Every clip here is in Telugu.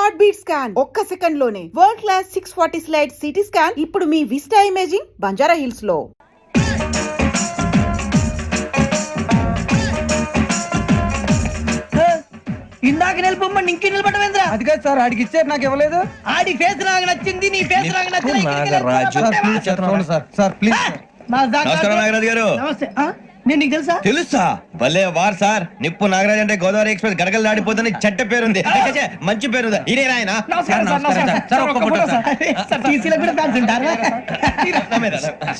హార్ట్ బీట్ స్కాన్ ఒక్క సెకండ్ లోనే world class 640 slide CT scan ఇప్పుడు మీ విస్టా ఇమేజింగ్ బంజారా హిల్స్ లో. ఇందాక నిలబొమ్మని ఇంకే నిలబడమేంద్రా? అది కాదు సార్, ఆడికి ఇచ్చారు నాకు ఇవ్వలేదు. ఆడి ఫేస్ నాకు నచ్చింది, నీ ఫేస్ నాకు నచ్చింది. Sir please. నమస్కారం నాగరాజు గారు. నమస్తే. నేను నీకు తెలుసా? తెలుసా? భలే వార్ సార్. నిప్పు నాగరాజ్ అంటే గోదావరి ఎక్స్ప్రెస్ గడగలు దాడిపోతుంది చెట్ట పేరుంది. మంచి పేరు ఇదే ఆయన.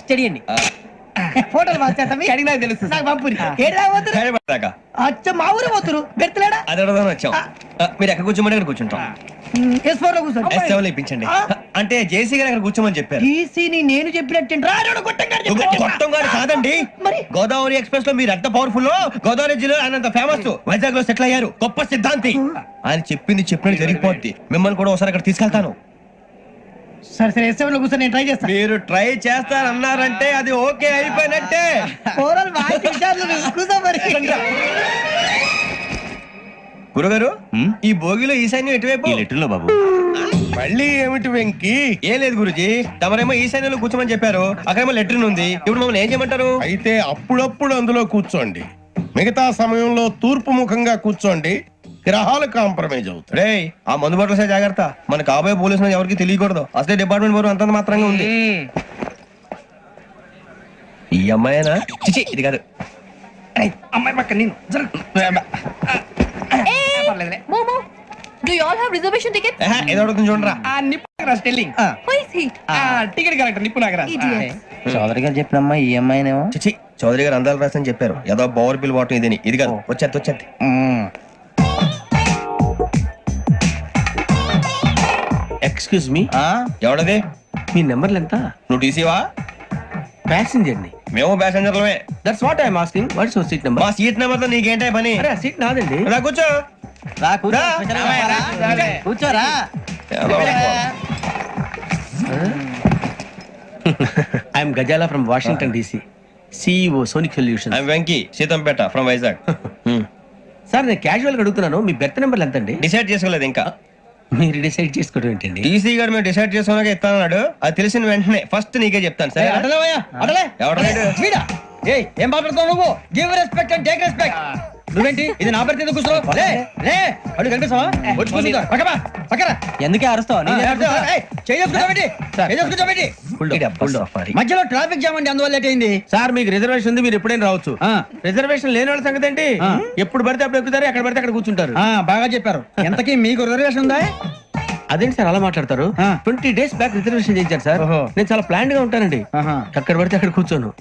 స్టడీ అండి. ఫోటోలు నాకు తెలుసు. నాకు పంపురి. అచ్చ మా ఊరు పోతురు బెర్తలేడా? అది అడగదాం వచ్చాం. మీరు ఎక్కడ కూర్చోమని అక్కడ కూర్చుంటాం. ఇప్పించండి. అంటే జేసీ గారు అక్కడ కూర్చోమని చెప్పారు. నేను చెప్పినట్టు కాదండి, గోదావరి ఎక్స్ప్రెస్ లో మీరు ఎంత పవర్ఫుల్, గోదావరి జిల్లా ఆయన ఫేమస్, వైజాగ్ లో సెటిల్ అయ్యారు, గొప్ప సిద్ధాంతి. ఆయన చెప్పింది చెప్పినట్టు జరిగిపోద్ది. మిమ్మల్ని కూడా ఒకసారి అక్కడ తీసుకెళ్తాను. సరే సరే, ఎస్ఎం లో కూర్చొని నేను ట్రై చేస్తాను. మీరు ట్రై చేస్తారన్నారంటే అది ఓకే అయిపోయినట్టే. గురుగారు, ఈ భోగిలో ఈశాన్యం ఎటువైపు? లెటర్లో బాబు. మళ్ళీ ఏమిటి వెంకి? ఏం లేదు గురుజీ, తమరేమో ఈశాన్యంలో కూర్చోమని చెప్పారు, అక్కడేమో లెటర్ ఉంది. ఇప్పుడు మమ్మల్ని ఏం చేయమంటారు? అయితే అప్పుడప్పుడు అందులో కూర్చోండి, మిగతా సమయంలో తూర్పు ముఖంగా కూర్చోండి. గ్రహాలు కాంప్రమైజ్ అవుతాయి. రే, ఆ మందు బాటలసే జాగ్రత్త. మన కాబోయే పోలీసులు ఎవరికి తెలియకూడదు. అసలే డిపార్ట్మెంట్ బోరు అంతంత మాత్రంగా ఉంది. ఈ అమ్మాయినా? చిచి, ఇది కాదు. అమ్మాయి పక్క నేను. Do you all have reservation tickets? ఏదో అడుగుతుంది చూడరా. Ticket correct. నిప్పు నాగరాజ్. చౌదరి గారు చెప్పినమ్మా ఈ అమ్మాయినేమో. చిచి, చౌదరి గారు అందాలు రాసని చెప్పారు. ఏదో బోర్ బిల్ వాటం ఇదని. ఇది కాదు. వచ్చేది. Excuse me, ఎవడది? మీ నెంబర్లు ఎంత? నువ్వు టీసీవా? ప్యాసింజర్ ని. మేము ప్యాసెంజర్లమే. That's what I'm asking. What's your seat number? మా సీట్ నెంబర్ తో నీకేంటే పని? అరే, సీట్ నాదండి. రా కూర్చో. కూర్చోరా. I'm Gazala from Washington DC, CEO Sonic Solution. I'm Venky, Seethampeta from Vizag. Sir, నేను క్యాజువల్ గా అడుగుతున్నాను, మీ బెర్త్ నెంబర్లు ఎంత అండి? డిసైడ్ చేసుకోలేదు ఇంకా. మీరు డిసైడ్ చేసుకోవడం ఏంటండి? టీసీ గారు మేము డిసైడ్ చేసుకున్నాక ఇస్తానన్నాడు. అది తెలిసిన వెంటనే ఫస్ట్ నీకే చెప్తాను. సరే, ఏం మాట్లాడుతావు నువ్వు? Give respect and take respect. నువ్వేంటి ఇది నా పరిస్థితి? అడుగు కనిపిస్తావా? ఎందుకే అరుస్తావు? మధ్యలో ట్రాఫిక్ జామ్ అండి, అందువల్ల లేట్ అయింది. సార్, మీకు రిజర్వేషన్ ఉంది, మీరు ఎప్పుడైనా రావచ్చు. రిజర్వేషన్ లేని వాళ్ళ సంగతి ఏంటి? ఎప్పుడు పడితే అప్పుడు ఎక్కుతారు, ఎక్కడ పడితే అక్కడ కూర్చుంటారు. బాగా చెప్పారు. ఎంతకీ మీకు రిజర్వేషన్ ఉందా? అదేంటి సార్ అలా మాట్లాడతారు? 20 days బ్యాక్ రిజర్వేషన్ చేయించారు సార్. నేను చాలా ప్లాన్డ్ గా ఉంటానండి. అక్కడ పడితే అక్కడ కూర్చోను.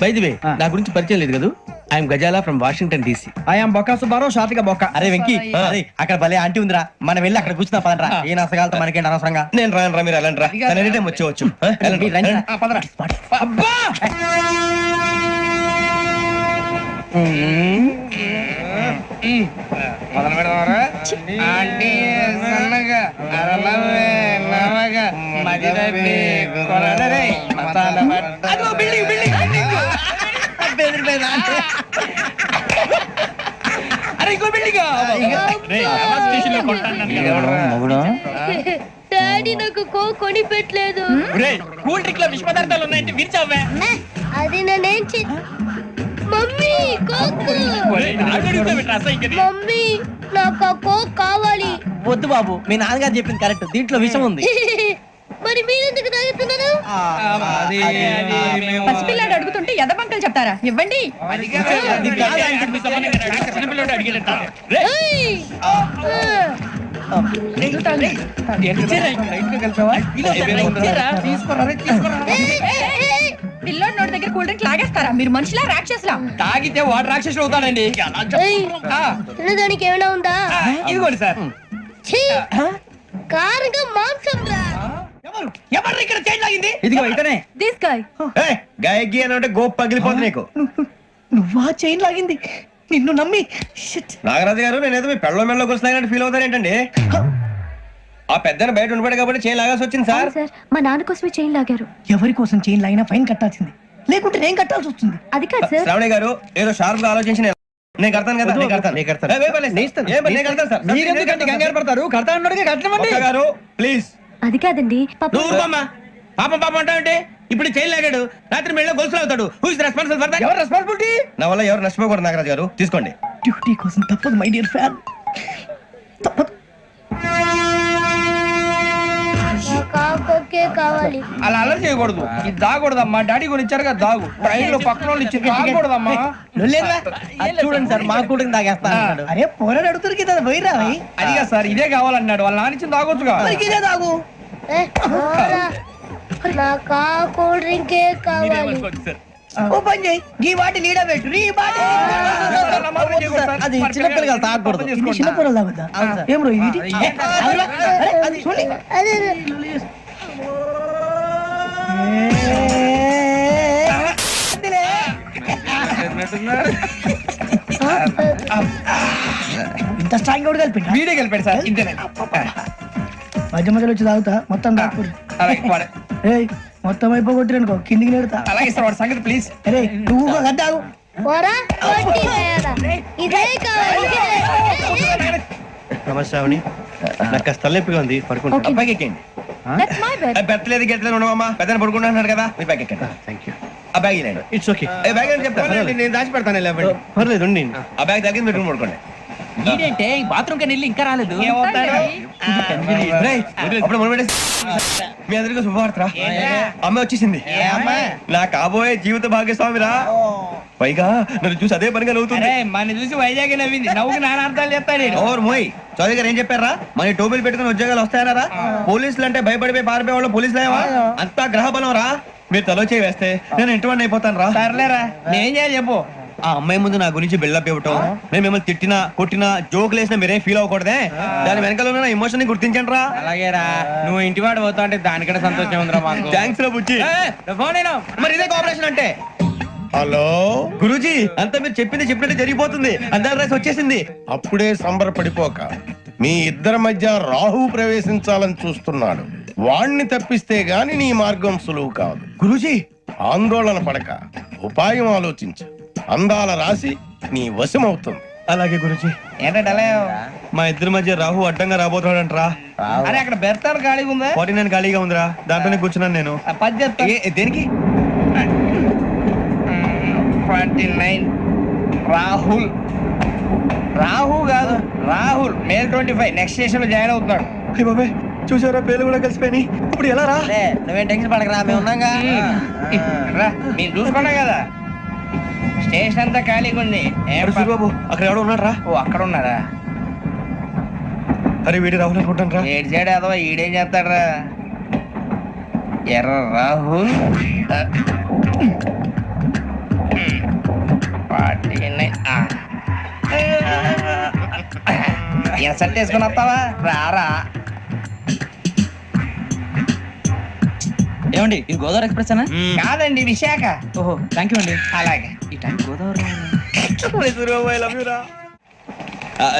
బై ది వే, నా గురించి పరిచయం లేదు కదా. I'm Gazala from Washington DC. I'm Bokka Subbarao, షార్ట్గా బొక్క. అరే వెంకీ, అక్కడ భలే ఆంటీ ఉందిరా, మనం వెళ్ళి అక్కడ కూర్చున్నా పదరా. ఏ నసగాలతో మనకేంటి అనవసరంగా. నేను రాను రా, మీరు వెళ్ళండి రా. ఎనీ టైం వచ్చేవచ్చు. డాడీ నాకు కోక్ కొని పెట్టలేదు. కూల్ డ్రింక్ లో విష పదార్థాలు ఉన్నాయంటే విరిచావే. అది నేనేం మమ్మీ కోక్. మమ్మీ నాకు ఆ కోక్ కావాలి. వద్దు బాబు, మీ నాన్నగారు చెప్పింది కరెక్ట్, దీంట్లో విషయం ఉంది. మరి మీరెందుకు తాగుతున్నారు? పసిపిల్లాడు అడుగుతుంటే ఎదబంకలు చెప్తారా? ఇవ్వండి. పిల్లోడి నోటి దగ్గర కూల్ డ్రింక్ లాగేస్తారా? మీరు మనుషులా రాక్షసులా? తాగితే వాడు రాక్షసుడు అవుతాడండి. తినడానికి ఏమైనా ఉందా? ఇదిగోండి సార్. కారంగా మాంసం రా. ఎవరు ఇక్కడ చైన్ లాగింది? ఇదిగో ఇతనే. This guy. గాయకి అని అంటే గోప్ పగిలిపోతుంది నీకు. నువ్వా చైన్ లాగింది? నిన్ను నమ్మి. నాగరాజు గారు, నేనేదో మీ పెళ్ళ మెళ్ళ గురిసినట్టు ఫీల్ అవుతారేంటండి? ఆ పెద్దని బయట ఉండిపోయాడు కాబట్టి చైన్ లాగాల్సి వచ్చింది సార్. మా నాన్న కోసమే చైన్ లాగారు. ఎవరి కోసం చైన్ లాగినా ఫైన్ కట్టాల్సింది, లేకుంటే నేను కట్టాల్సి వస్తుంది. అది కాదు సార్. శ్రావణి గారు ఏదో షార్ప్ గా ఆలోచించిన నేను కడతాను కదా, నేను కడతాను. ఏ, ఏ, పర్లేదు. ఏ, పర్లేదు, నేను కడతాను సార్. మీరెందుకంటే కంగారు పడతారు? కడతా అన్నాడుగా, కట్టమండి. ఒక్క గారు ప్లీజ్. అది కాదండి నువ్వు ఊరుకోమ్మా. పాపం పాపం అంటావంటే ఇప్పుడు చైన్ లాగాడు, రాత్రి మెళ్ళ గొలుసులు అవుతాడు. Who is responsible for that? ఎవరు రెస్పాన్సిబిలిటీ? నా వల్ల ఎవరు నష్టపోకూడదు నాగరాజు గారు, తీసుకోండి. డ్యూటీ కోసం తప్పదు మై డియర్ ఫ్యాన్, తప్పదు. కావాలి అలా అలర్ చేయకూడదు. ఇది దాగకూడదమ్మా. డాడీ కూడా ఇచ్చారు కదా దాగు. ట్రైన్ లో పక్కన వాళ్ళు ఇచ్చి దాగకూడదమ్మా. చూడండి సార్, మా కూడా తాగేస్తా. అరే పోరాడు అడుగుతారు కదా, పోయిరా అదిగా సార్, ఇదే కావాలన్నాడు. వాళ్ళ నాన్న ఇచ్చింది తాగొచ్చుగా. ఇదే తాగు. నాకు కూల్ డ్రింకే కావాలి. ఓ పని చేయి, ఈ వాటి లీడ పెట్టు. ఈ వాటి అది చిన్నపిల్లలు కదా, తాగకూడదు. ఇది చిన్నపిల్లలు తాగుతా. ఏం రో ఇది? అది చూడండి. అదే ఇంత స్ట్రాంగ్ కూడా కలిపి వీడియో గెలిపాడు సార్, ఇంతేనే. మధ్య మధ్యలో వచ్చి తాగుతా, మొత్తం తాగకూడదు. అలాగే వాడు- ఏయ్ మొత్తం అయిపోగొట్టిరనుకో, కిందికి నేడుతా. అలాగే సార్, వాడి సంగతి ప్లీజ్. అరే నువ్వు కదా తాగు. పోరా కొట్టి తయారా. ఇదే కావాలి ఇదే. నమస్తే శ్రావణి, నాకు కాస్త తలెప్పిగా ఉంది, పడుకుంటా. అబ్బాయికి ఎక్కండి. That's my bed. పెట్టలేదు గెట్టలేదు ఉండవమ్మా, పెద్దని పడుకుంటున్నాడు కదా, మీ బ్యాగ్ ఎక్కండి. Thank you. ఆ బ్యాగ్ ఇలాండి. It's okay. బ్యాగ్ అని చెప్తాను, నేను దాచి పెడతాను. లేవండి, పర్లేదు ఉండి. ఆ బ్యాగ్ తగ్గింది పెట్టుకుని పడుకోండి. ఏంటంటే బాత్రూమ్ కని వెళ్ళి ఇంకా రాలేదు. రేయ్, అప్పుడు మొదలు పెట్టేసి మీ అందరికీ శుభవార్తరా, అమ్మ వచ్చేసింది. నా కాబోయే జీవిత భాగ్యస్వామిరా. పైగా నన్ను చూసి అదే పనిగా నవ్వుతుంది. మన చూసి వైజాగ్ నవ్వింది. నవ్వుకి నాన్న అర్థాలు చెప్తాడు. ఓర్ మోయ్, చౌదరి గారు ఏం చెప్పారా? మన టోబీలు పెట్టుకుని ఉద్యోగాలు వస్తాయనరా? పోలీసులు అంటే భయపడిపోయి పారిపోయే వాళ్ళు పోలీసులు ఏవా? అంతా గ్రహ బలం రా. మీరు తలో చేయి వేస్తే నేను ఇంటివాడిని అయిపోతాను రా. సర్లేరా, నేనేం చేయాలి చెప్పు. ఆ అమ్మాయి ముందు నా గురించి బిల్డప్ ఇవ్వటం, నేను మిమ్మల్ని తిట్టినా కొట్టినా జోకులు వేసినా మీరేం ఫీల్ అవ్వకూడదే. దాని వెనకాల ఉన్న ఎమోషన్ ని గుర్తించండి రా. అలాగేరా, నువ్వు ఇంటివాడు పోతా అంటే దానికంటే సంతోషం ఉందిరా మాకు. థ్యాంక్స్ రా బుజ్జి. ఫోన్ అయినా మరి ఇదే కోఆపరేషన్ అంటే. హలో, గురూజీ, అంతా మీరు చెప్పింది చెప్పినట్టు జరిగిపోతుంది. అందాల రైస్ వచ్చేసింది. అప్పుడే సంబరపడిపోక. మీ ఇద్దరి మధ్య రాహు ప్రవేశించాలని చూస్తున్నాడు. వాణ్ణి తప్పిస్తే గాని నీ మార్గం సులువు కాదు. గురూజీ, ఆందోళన పడక, ఉపాయం ఆలోచించు. అందాల రాశి నీ వశమవుతుంది. అలాగే గురూజీ. ఏంటంటే మా ఇద్దరి మధ్య రాహు అడ్డంగా రాబోతున్నాడంట్రా. అరే అక్కడ బెర్తాలు ఖాళీగా ఉందా? 49 ఖాళీగా ఉందిరా, దాంట్లోనే కూర్చున్నాను నేను. పది చెప్తా. దేనికి? 49 రాహుల్. రాహు కాదు, రాహుల్. మే 25 నెక్స్ట్ స్టేషన్ లో జాయిన్ అవుతున్నాడు. అయ్య బాబాయ్, చూసారా పేర్లు కూడా కలిసిపోయినాయి. ఇప్పుడు ఎలా రా? నువ్వేం టెన్షన్ పడకరా, మేము ఉన్నాగా. రా, మీరు చూసుకున్నా కదా స్టేషన్ అంతా ఖాళీగా ఉంది. బాబు, అక్కడ ఎవడో ఉన్నాడు రా. ఓ అక్కడ ఉన్నారా? అరే వీడి రాహుల్ అనుకుంటాను రా. ఏడు సైడ్ ఏదో ఈడేం చేస్తాడరా? ఎర్ర రాహుల్. 49. ఇన్సల్ట్ వేసుకుని వస్తావా? రారా. ఏమండి ఇది గోదావరి ఎక్స్ప్రెస్ అనా? కాదండి, విశాఖ. ఓహో థ్యాంక్ యూ అండి. అలాగే. ఈ టైం గోదావరి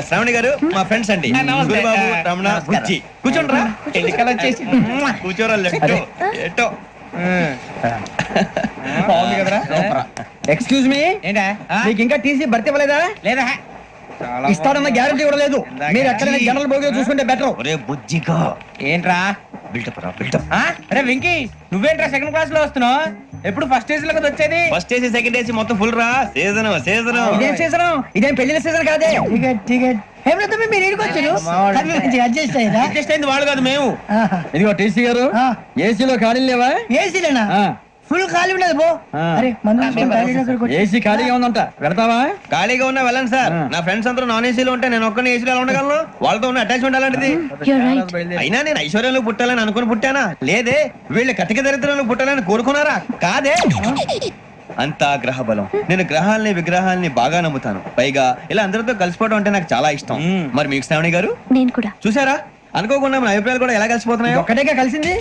శ్రావణి గారు మా ఫ్రెండ్స్ అండి. నమస్తే. గురుబాబు, రమణ, బుజ్జి. కూర్చోండి రా. ఎన్నికలు వచ్చేసి కూర్చోరా. లెట్టో ఎట్టో. బాగుంది కదరా? ఎక్స్క్యూజ్ మీ, ఏంటా? మీకు ఇంకా టీసీ భర్తీ ఇవ్వలేదా? లేదా ఇస్తాడన్న గ్యారంటీ కూడా లేదు. మీరు ఎక్కడైనా జనరల్ బోగిలో చూసుకుంటే బెటర్. ఒరే బుజ్జిగా, ఏంట్రా? బిల్డప్ రా, బిల్డప్. అరే వెంకీ, నువ్వేంట్రా సెకండ్ క్లాస్ లో వస్తున్నావు? ఎప్పుడు ఫస్ట్ ఏజ్ లో కదా వచ్చేది? ఫస్ట్ ఏసీ సెకండ్ ఏసీ మొత్తం ఫుల్ రా. Season season. ఇదేం సీజన్? ఇదేం పెళ్లిన సీజన్ కాదే. టికెట్ టికెట్ ఏం లేదు, మీరు ఇక్కడికి వచ్చారు. అడ్జస్ట్ అయ్యారా? అడ్జస్ట్ అయింది వాళ్ళు కాదు, మేము. ఇదిగో టీసీ గారు, ఏసీలో ఖాళీ లేవా? ఏసీలేనా? ఫుల్ ఖాళీ ఉండదు బో. అరే ఏసీ ఖాళీగా ఉందంట, వెళ్తావా? ఖాళీగా ఉన్నా వెళ్ళండి సార్. నా ఫ్రెండ్స్ అందరూ నాన్ ఏసీలో ఉంటే నేను ఒక్కనే ఏసీలో ఎలా ఉండగలను? వాళ్ళతో ఉన్న అటాచ్మెంట్ అలాంటిది. You're right. అయినా నేను ఐశ్వర్యంలో పుట్టాలని అనుకుని పుట్టానా? లేదే. వీళ్ళు కటిక దరిద్రంలో పుట్టాలని కోరుకున్నారా? కాదే. అంతా గ్రహ బలం. నేను గ్రహాలని విగ్రహాలని బాగా నమ్ముతాను. పైగా ఇలా అందరితో కలిసిపోవడం అంటే నాకు చాలా ఇష్టం. మరి మీకు శ్రావణి గారు? నేను కూడా. చూసారా, అనుకోకుండా మన అభిప్రాయాలు కూడా ఎలా కలిసిపోతున్నాయి. ఒక్కటేగా కలిసింది.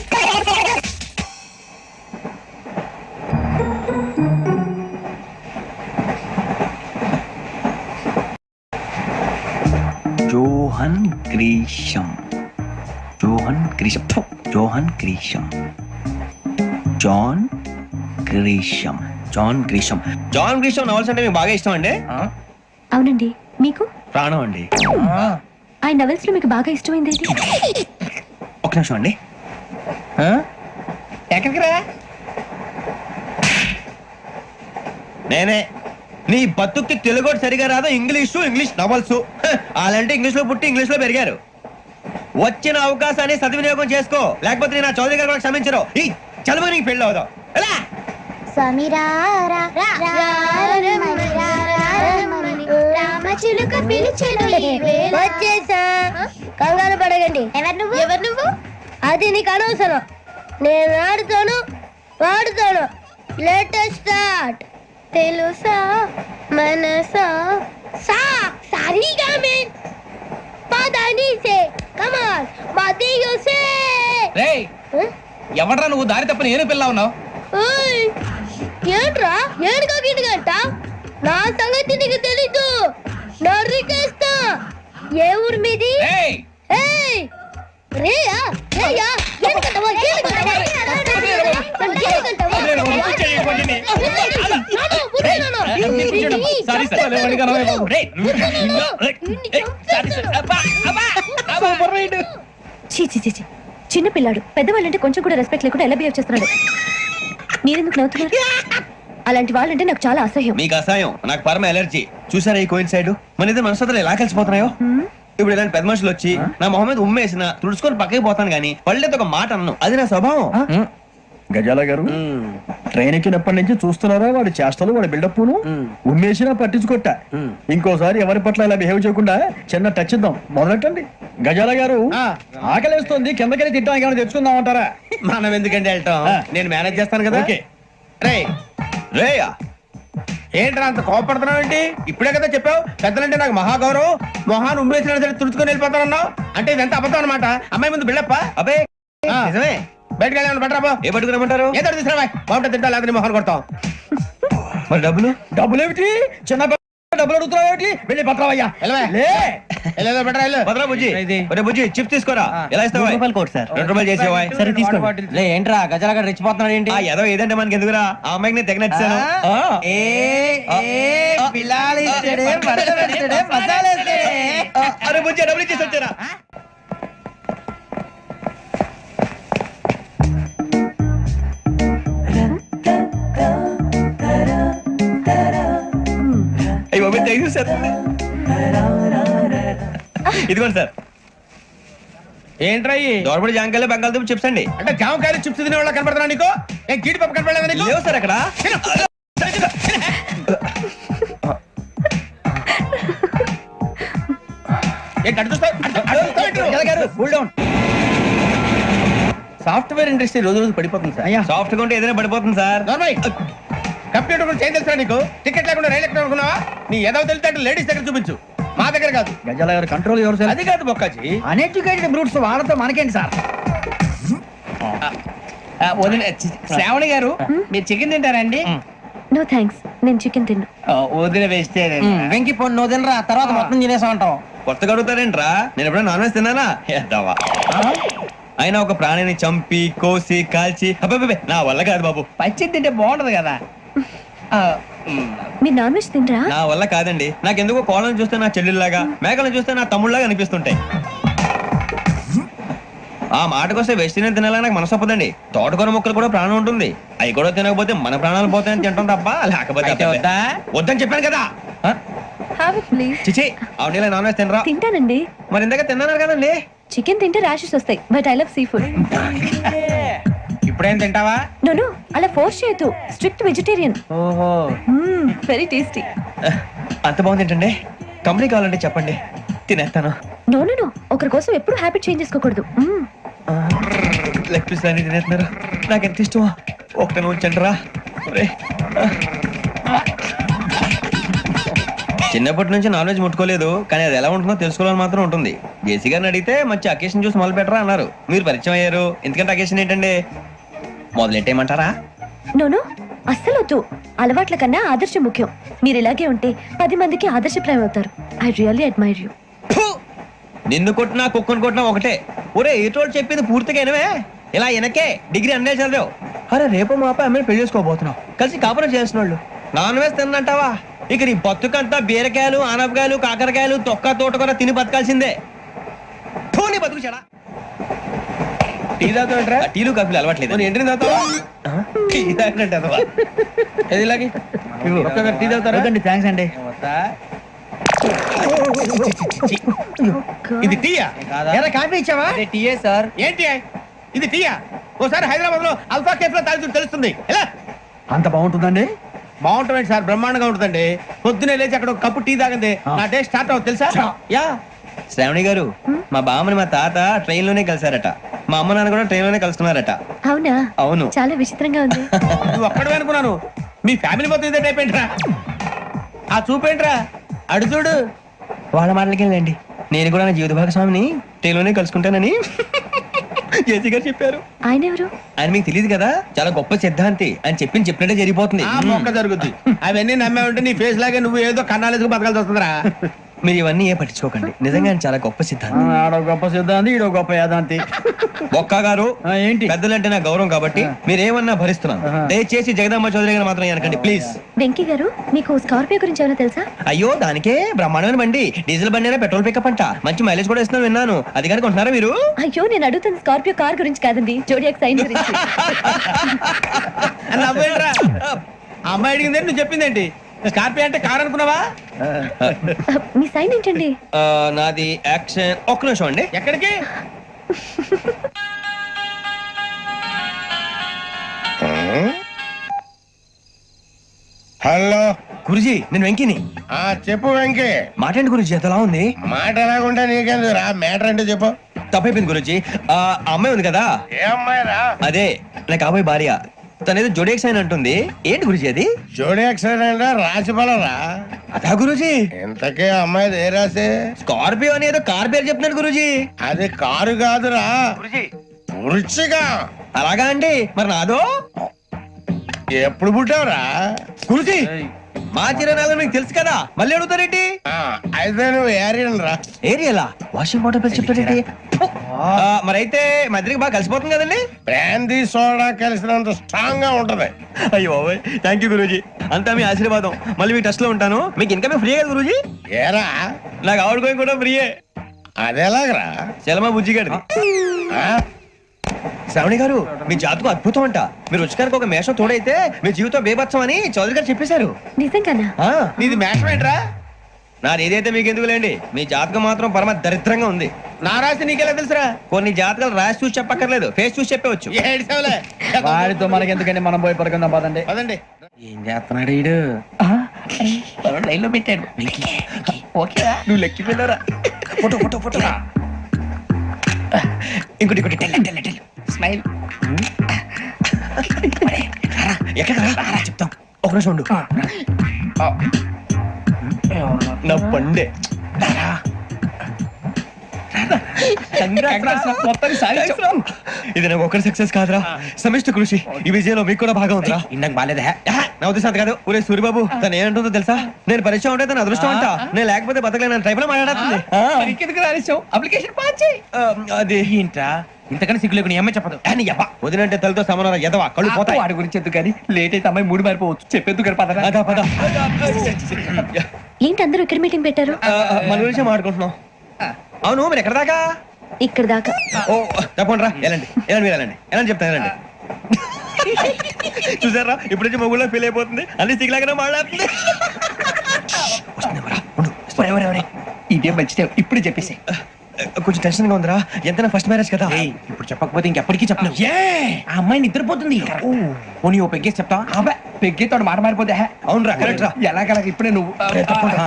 Johan Grisham. Johan Grisham. Johan Grisham. John Grisham. John Grisham. John Grisham novels అంటే మీకు బాగా ఇష్టం అండి. అవునండి. మీకు ప్రాణం అండి. ఆయన నవెల్స్ లో మీకు బాగా ఇష్టమైంది ఏంటి? ఒక నిమిషం అండి. ఎక్కడికి రా? నేనే. నీ బతుక్కి తెలుగు సరిగా రాదు, ఇంగ్లీష్ నవల్స్. అలాంటి ఇంగ్లీష్ లో పుట్టి ఇంగ్లీష్ లో పెరిగారు. వచ్చిన అవకాశాన్ని సద్వినియోగం చేసుకో, లేకపోతే నేను నా చౌదరి గారు కూడా క్షమించరు. ఈ చదువు నీకు పెళ్ళి అవుదాం. ఎలా? వచ్చేసా, కంగారు పడగండి. ఎవరు నువ్వు? అది నీకు అనవసరం. నేను ఆడుతాను, వాడుతాను. Latest start. తెలుసా మనసా సా సారీగా మెన్ పదని సే కమాన్ మదియో సే. రేయ్, ఎవడ్రా నువ్వు? దారి తప్ప నేను పిల్ల ఉన్నావు. ఓయ్ ఏంట్రా ఏడుగా గిడుగంట? నా సంగతి నీకు తెలీదు. నరికేస్తా. ఏ ఊరు మీది? రేయ్, ఏయ్ రేయా రేయా ఏడుగంటవా ఏడుగంటవా సారీ సార్. రేయ్, సూపర్ రైడ్. చీ చీ చీ చీ. చిన్న పిల్లాడు పెద్దవాళ్ళంటే కొంచెం కూడా రెస్పెక్ట్ లేకుండా ఎలా బిహేవ్ చేస్తున్నాడు. మీరెందుకు నవ్వుతున్నారు? అలాంటి వాళ్ళంటే నాకు చాలా అసహ్యం. మీకు అసహాయం, నాకు పరమ ఎలర్జీ. చూసారా ఈ కోయిన్ సైడ్? మన ఇద్దరు మనసులు ఎలా కలిసిపోతున్నాయో. ఇప్పుడు ఇలాంటి పెద్ద మనుషులు వచ్చి నా మొహం మీద ఉమ్మేసిన తుడుచుకొని పక్కకి పోతాను గానీ పళ్ళేతో ఒక మాట అన్ను. అది నా స్వభావం. గజాల గారు ట్రైన్ ఎక్కినప్పటి నుంచి చూస్తున్నారా వాడి చేష్టలు, వాడి బిల్డప్ను. ఉమ్మేసినా పట్టించుకోట. ఇంకోసారి ఎవరి పట్ల ఇలా బిహేవ్ చేయకుండా చిన్న టచ్ ఇద్దాం. మొదలెట్టండి. గజాల గారు ఆకలేస్తుంది, కిందకెళ్ళి తిట్టానికి ఏమైనా తెచ్చుకుందాం అంటారా? మనం ఎందుకంటే వెళ్తాం, నేను మేనేజ్ చేస్తాను కదా. ఓకే. రేయ్, రేయా, ఏంట్రా అంత కోపడుతున్నావు ఏంటి? ఇప్పుడే కదా చెప్పావు పెద్దలంటే నాకు మహాగౌరవం, మొహాన్ని ఉమ్మేసిన సరే తుడుచుకొని వెళ్ళిపోతానన్నావు. అంటే ఇదంతా అబద్ధం అనమాట. అమ్మాయి ముందు బిళ్ళప్ప. అబ్బే నిజమే. బయటకు వెళ్ళి బట్రా. ఏ పట్టుకురమ్మంటారు? ఏదో తీసుకురా, బాగుంటుంది తింటా, లేదా మొహన్ కొడతాం. మరి డబ్బులు? డబ్బులు ఏమిటి? చిన్న డబ్బులు అడుగుతున్నావు ఏమిటి? వెళ్ళి పట్టరావయ్యా. బెటరా వెళ్ళు. భద్రా బుజ్జి, ఒరే బుజ్జి చిప్స్ తీసుకోరా. ఎలా ఇస్తావా? ₹2 చేసేవా? సరే తీసుకోండి. ఏంట్రా గజాల గారు రెచ్చిపోతున్నాడు ఏంటి? ఏదో ఏదంటే మనకి ఎందుకురా, ఆ అమ్మాయికి నేను తెగ నచ్చాను. అరే బుజ్జి, డబ్బులు ఇచ్చేసి వచ్చారా? అయ్యో థ్యాంక్ యూ సార్. ఇదిగోండి సార్. ఏంట్రా దోరబడి జాంకాయలు బంగాళదుంప చిప్స్ అండి. అంటే జామకాయలు చిప్స్ తినే వాళ్ళ కనపడుతున్నా నీకు? ఏం జీడిపప్పు కనపడలేదా నీకు? లేవు సార్ అక్కడ. సాఫ్ట్వేర్ ఇండస్ట్రీ రోజు రోజు పడిపోతుంది సార్. సాఫ్ట్ గా ఉంటే ఏదైనా పడిపోతుంది సార్. కంప్యూటర్ గురించి ఏం తెలుసా నీకు? టికెట్ లేకుండా రైలు ఎక్కడ అనుకున్నావా? నీ ఏదో తెలితే అంటే లేడీస్ దగ్గర చూపించు, మా దగ్గర కాదు. గజాల గారు కంట్రోల్ ఎవరు సార్? అది కాదు బొక్కాజీ. అన్ఎడ్యుకేటెడ్ బ్రూట్స్ వాళ్ళతో మనకేంటి సార్? శ్రావణి గారు, మీరు చికెన్ తింటారండి? నో థ్యాంక్స్, నేను చికెన్ తిన్ను. వదిన వేస్తే వెంకి పొన్ను నువ్వు తినరా, తర్వాత మొత్తం తినేసా ఉంటాం. కొత్తగా అడుగుతారేంట్రా? నేను ఎప్పుడైనా నాన్ వెజ్ తిన్నానా? ఎద్దావా. అయినా ఒక ప్రాణిని చంపి కోసి కాల్చి అబ్బే నా వల్ల కాదు బాబు. పచ్చి తింటే బాగుంటది కదా. మీరు నాన్ వెజ్ తినరా? నా వల్ల కాదండి. నాకెందుకో కోళ్ళని చూస్తే నా చెల్లెల్లాగా, మేకలను చూస్తే నా తమ్ముళ్ళలాగా అనిపిస్తుంటాయి. ఆ మాటకొస్తే వెస్టిరియన్ తినాలని నాకు మనసు ఒప్పదండి. తోటకూర మొక్కలు కూడా ప్రాణం ఉంటుంది. అవి కూడా తినకపోతే మన ప్రాణాలు పోతాయని తింటాం తప్ప లేకపోతే వద్దని చెప్పాను కదా. Have it please. చిచి, అవునీ నాన్ వెజ్ తినరా? తింటానండి. మరి ఇందాక తిన్నాను కదండి. చికెన్ తింటే ర్యాషెస్ వస్తాయి, but I love sea food. ఇప్పుడేం తింటావా? నో అలా ఫోర్స్ చేయొద్దు. Strict vegetarian. ఓహో, వెరీ టేస్టీ. అంత బాగుంది ఏంటండి? కంపెనీ కావాలంటే చెప్పండి, తినేస్తాను. నో ఒకరి కోసం ఎప్పుడు హ్యాబిట్ చేంజ్ చేసుకోకూడదు. లెగ్ పీస్ అన్ని తినేస్తున్నారు. నాకు ఎంత ఇష్టమో ఒకటే ఉంచండి రా. చిన్నప్పటి నుంచి నాన్ వెజ్ ముట్టుకోలేదు, కానీ అది ఎలా ఉంటుందో తెలుసుకోవాలని మాత్రం ఉంటుంది. జేసీ గారిని అడిగితే మంచి అకేషన్ చూసి మొదలు పెట్టరా అన్నారు. మీరు పరిచయం అయ్యారు, ఎందుకంటే అకేషన్ ఏంటండి? మొదలెట్టేయమంటారా? నో అస్సలు వద్దు. అలవాట్ల కన్నా ఆదర్శం ముఖ్యం. మీరు ఇలాగే ఉంటే 10 మందికి ఆదర్శప్రాయం అవుతారు. I really admire you. నిన్ను కొట్టినా కుక్కను కొట్టినా ఒకటే. ఒరే ఏటోళ్ళు చెప్పింది పూర్తిగా వినవే. ఇలా వెనకే డిగ్రీ అన్నే చదివావు. అరే రేపు మా అబ్బాయి అమ్మాయిని పెళ్లి చేసుకోబోతున్నావు, కలిసి కాపురం చేసిన వాళ్ళు. నాన్ వెజ్ తిన్నంటావా? ఇక నీ బతుకంతా బీరకాయలు ఆనపకాయలు కాకరకాయలు తొక్క తోటకూర తిని బతకాల్సిందే థూ, నీ బతుకు చెడా. టీ తాగుతాంట్రా? టీలు కాఫీలు అలవాట్లేదు. ఏంటి తాగుతావా? టీ తాగినట్టు అదవా. ఏది ఇలాగే ఒక్కొక్కరు టీ తాగుతారా? థ్యాంక్స్ అండి. ఇది టీయా? కాఫీ ఇచ్చావా? టీయే సార్. ఏంటి ఇది టీయా? ఓసారి హైదరాబాద్ లో అల్ఫా కేఫ్ లో తాగుతూ తెలుస్తుంది. ఎలా అంత బాగుంటుందండి? బాగుంటుంది సార్, బ్రహ్మాండంగా ఉంటుందండి. పొద్దునే లేచి అక్కడ ఒక కప్పు టీ తాగింది నా డే స్టార్ట్ అవుతుంది తెలుసా? యా. శ్రావణి గారు, మా బామ్మని మా తాత ట్రైన్ లోనే కలిసారట. మా అమ్మ నాన్న కూడా ట్రైన్ లోనే కలుస్తున్నారట. అవునా? అవును. చాలా విచిత్రంగా ఉంది. నువ్వు ఒక్కడే అనుకున్నాను, మీ ఫ్యామిలీ మొత్తం ఇదే టైప్ ఏంట్రా? ఆ చూపేంట్రా, అడు చూడు. వాళ్ళ మాటలకి వెళ్ళండి. నేను కూడా నా జీవిత భాగస్వామిని ట్రైన్ లోనే కలుసుకుంటానని జేసీ గారు చెప్పారు. ఆయన ఎవరు? ఆయన మీకు తెలియదు కదా, చాలా గొప్ప సిద్ధాంతి అని చెప్పినట్టే జరిగిపోతుంది. ఆ మొక్క జరుగుద్ది. అవన్నీ నమ్మే ఉంటే నీ ఫేస్ లాగే నువ్వు ఏదో కన్నాలేసుకు బతకాల్సి వస్తుందిరా. మీరు ఇవన్నీ ఏ పట్టించుకోకండి. నిజంగా ఆయన చాలా గొప్ప సిద్ధాంతి. ఆడో గొప్ప సిద్ధాంతి, ఈడో గొప్ప యాదాంతి. ఒక్క గారు, ఏంటి? పెద్దలంటే నా గౌరవం కాబట్టి మీరేమన్నా భరిస్తున్నాను. దయచేసి జగదమ్మ చౌదరి గారు మాత్రం అనకండి ప్లీజ్. వెంకీ గారు, మీకు స్కార్పియో గురించి ఏమైనా తెలుసా? అయ్యో, దానికే బ్రహ్మాండమైన బండి. డీజిల్ బండి అయినా పెట్రోల్ పికప్ అంట. మంచి మైలేజ్ కూడా ఇస్తున్నాను విన్నాను. అది కనుక ఉంటున్నారా మీరు? అయ్యో, నేను అడుగుతుంది స్కార్పియో కార్ గురించి కాదండి, జోడియాక్ సైన్ గురించి. అని నవ్వేంట్రా? ఆ అమ్మాయి అడిగింది నువ్వు చెప్పిందేంటి? స్కార్పియో అంటే కార్ అనుకున్నావా? మీ సైన్ ఏంటండి? నాది యాక్షన్. ఒక్క నిమిషం అండి. ఎక్కడికి? హలో. గురుజీ, నేను వెంకిని. చెప్పు వెంకీ. మాట్లాడండి గురుజీ, ఎంతలా ఉంది? మాట ఎలాగుంటా నీకెందుకు రా, మ్యాటర్ అంటే చెప్పు. తప్పైపోయింది గురుజీ. ఆ అమ్మాయి ఉంది కదా, ఏ అమ్మాయి రా? అదే నా కాబోయే భార్య. తనేదో జోడియాక్ సైన్ అంటుంది. ఏంటి గురుజీ అది? జోడి యాక్సిడెంట్ రాసి బలరా? అదా గురుజీ. ఇంతకే అమ్మాయి ఏ రాసి? స్కార్పియో అని ఏదో కార్ పేరు చెప్తున్నాడు గురుజీ. అది కారు కాదురా, వృచ్చిగా. అలాగా అండి, మరి నాదో? ఎప్పుడు పుట్టావురా? గురుజీ, మా చిరనాలు మీకు తెలుసు కదా, మళ్ళీ అడుగుతారేంటి? అయితే నువ్వు ఏరియన్ రా. ఏరియలా? వాషింగ్ వాటర్ పేరు చెప్తారేంటి? మరైతే మా ఇద్దరికి బాగా కలిసిపోతుంది కదండి. బ్రాందీ సోడా కలిసినంత స్ట్రాంగ్ గా ఉంటది. అయ్యో థ్యాంక్ యూ గురూజీ, అంతా మీ ఆశీర్వాదం. మళ్ళీ మీ టచ్ లో ఉంటాను. మీకు ఇంకా ఫ్రీ కదా గురూజీ? ఏరా, నాకు ఆవిడ గోయింగ్ కూడా ఫ్రీయే. అదేలాగరా? చలమా బుజ్జి గారిది. శ్రావణి గారు, మీ జాతకు అద్భుతం అంట. మీరు రుచికారికి ఒక మేషం తోడైతే మీ జీవితం బేబత్సం అని చౌదరి గారు చెప్పేశారు. నిజంగానా? నీది మ్యాటర్ ఏంట్రా? నాది ఏదైతే మీకు ఎందుకులేండి, మీ జాతకం మాత్రం పరమ దరిద్రంగా ఉంది. నా రాసి నీకెలా తెలుసురా? కొన్ని జాతకాలు రాసి చూసి చెప్పక్కర్లేదు, ఫేస్ చూసి చెప్పవచ్చు. ఏడ్చావులే. వాడితో మనకి ఎందుకండి, మనం పోయి పడుకుందాం పదండి. పదండి. ఏం చేస్తున్నాడు వీడు? లైన్ లో పెట్టాడు. ఓకేరా, నువ్వు లెక్కిపోయినారా? Photo photo photo. ఇంకోటి స్మైల్. ఎక్కడ చెప్తాం. ఒక నిమిషం ఉండు. నా పండే. ఇది నాకు ఒకరి సక్సెస్ కాదురా, సమిష్టి కృషి. ఈ విజయంలో మీకు కూడా భాగం ఉందిరా. ఇందాక బాగాలేదా? నా ఉద్దేశం కాదు. ఊరే సూర్యబాబు, తను ఏమంటుందో తెలుసా? నేను పరిచయం ఉంటే తన అదృష్టం అంట. నేను లేకపోతే బతకలేను టైప్ లో మాట్లాడుతుంది. అప్లికేషన్ పాస్ చేయి. అది ఏంట్రా ఇంతకన్నా సిగ్గు లేకుండా ఏమై చెప్పదు. వదినంటే తలతో సమానం ఎదవా, కళ్ళు పోతాయి. వాడి గురించి ఎందుకు కానీ లేట్ అయితే అమ్మాయి మూడు మారిపోవచ్చు. చెప్పేందుకు కానీ పద. అదా పద. ఏంటి అందరూ ఇక్కడ మీటింగ్ పెట్టారు? మన గురించి మాట్లాడుకుంటున్నాం. అవును, మీరు ఎక్కడ దాకా? ఇక్కడ దాకా. ఓ తప్పకుండా రా, వెళ్ళండి వెళ్ళండి మీరు వెళ్ళండి వెళ్ళండి చెప్తాను వెళ్ళండి. చూసారా, ఇప్పుడు నుంచి మొగుల్లో ఫీల్ అయిపోతుంది. అన్ని సిగ్లాగానే మాట్లాడుతుంది. ఇదే మంచి టైం. ఇప్పుడు చెప్పేసి కొంచెం టెన్షన్ గా ఉందిరా. ఎంతైనా ఫస్ట్ మ్యారేజ్ కదా. ఇప్పుడు చెప్పకపోతే ఇంకెప్పటికీ చెప్పలేవు. ఆ అమ్మాయి నిద్రపోతుంది. పోనీ ఓ పెగ్గేసి చెప్తావా? అబ్బా, పెగ్గేతో మాట మారిపోతే. అవునురా, కరెక్ట్ రా. ఎలాగలా ఇప్పుడే నువ్వు